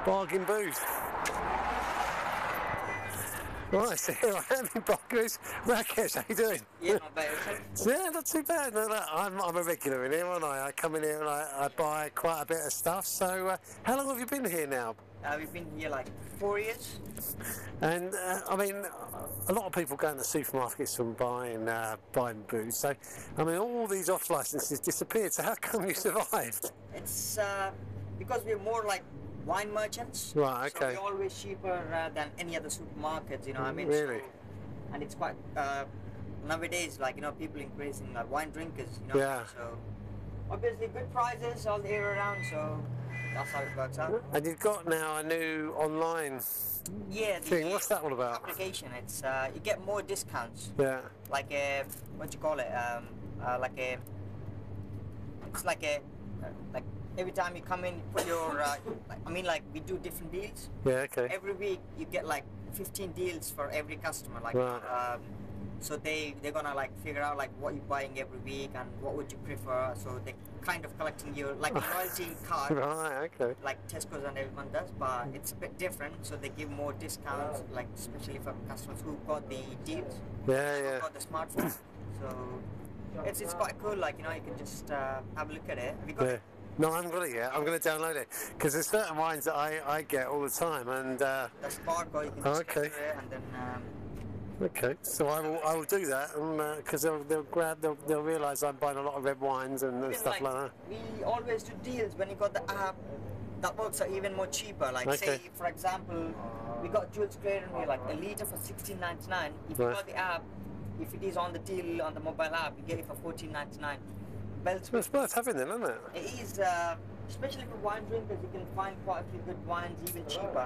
bargain booth. Right, so here I am in Bargains. Rakesh, how you doing? Yeah, not bad. Yeah, not too bad. No, I'm a regular in here, aren't I? I come in here and I buy quite a bit of stuff. So, how long have you been here now? We've been here like 4 years. And I mean, a lot of people go into supermarkets and buying booze. So, I mean, all these off licenses disappeared. So, how come you survived? It's because we're more like wine merchants. Right. Okay. So we're always cheaper than any other supermarkets. You know, I mean. Really? So, and it's quite nowadays, like, you know, people increasing like wine drinkers. You know. Yeah. So obviously good prices all the year around. So that's how it works out. And you've got now a new online thing. What's that all about? Application. It's you get more discounts. Yeah. Like a what you call it? It's like a like every time you come in, you put your like we do different deals. Yeah. Okay. Every week you get like 15 deals for every customer. Like right. so they're gonna like figure out like what you're buying every week and what would you prefer. So they kind of collecting your like a loyalty card. Right. Okay. Like Tesco's and everyone does, but it's a bit different. So they give more discounts, like especially for customers who got the deals. Yeah. Who got the smartphone. So it's quite cool. Like, you know, you can just have a look at it. Have you got it? No, I haven't got it yet. I'm going to download it because there's certain wines that I get all the time, and that's barcode. You can just okay. get it and then. Okay, so I will do that, because they'll realise I'm buying a lot of red wines and stuff like that. We always do deals when you got the app. That works out even more cheaper. Like say, for example, we got Jules Clayton here, like a litre for $16.99. If you got the app, if it is on the deal on the mobile app, you get it for $14.99. It's worth having then, isn't it? It is, especially for wine drinkers. You can find quite a few good wines even cheaper.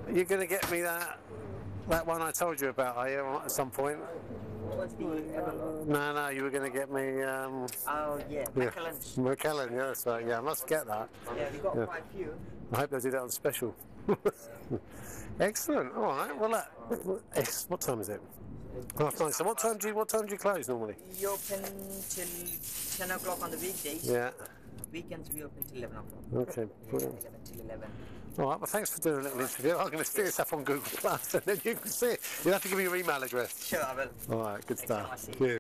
You're going to get me that one I told you about, are you, at some point? What's the No, you were going to get me. Oh yeah, Macallan's. Macallan, yeah, that's right. Yeah, I must get that. Yeah, we got quite a few. I hope they'll do that on special. Excellent. All right. Well, what time is it? 9:30. So what time do you close normally? We open till 10 o'clock on the weekdays. Yeah. Weekends we open till 11 o'clock. Okay. Brilliant. 11 till 11. All right. Well, thanks for doing a little interview. I'm going to stick this up on Google Plus, and then you can see it. You'll have to give me your email address. Sure, I will. All right. Good stuff. Thanks so much. Cheers.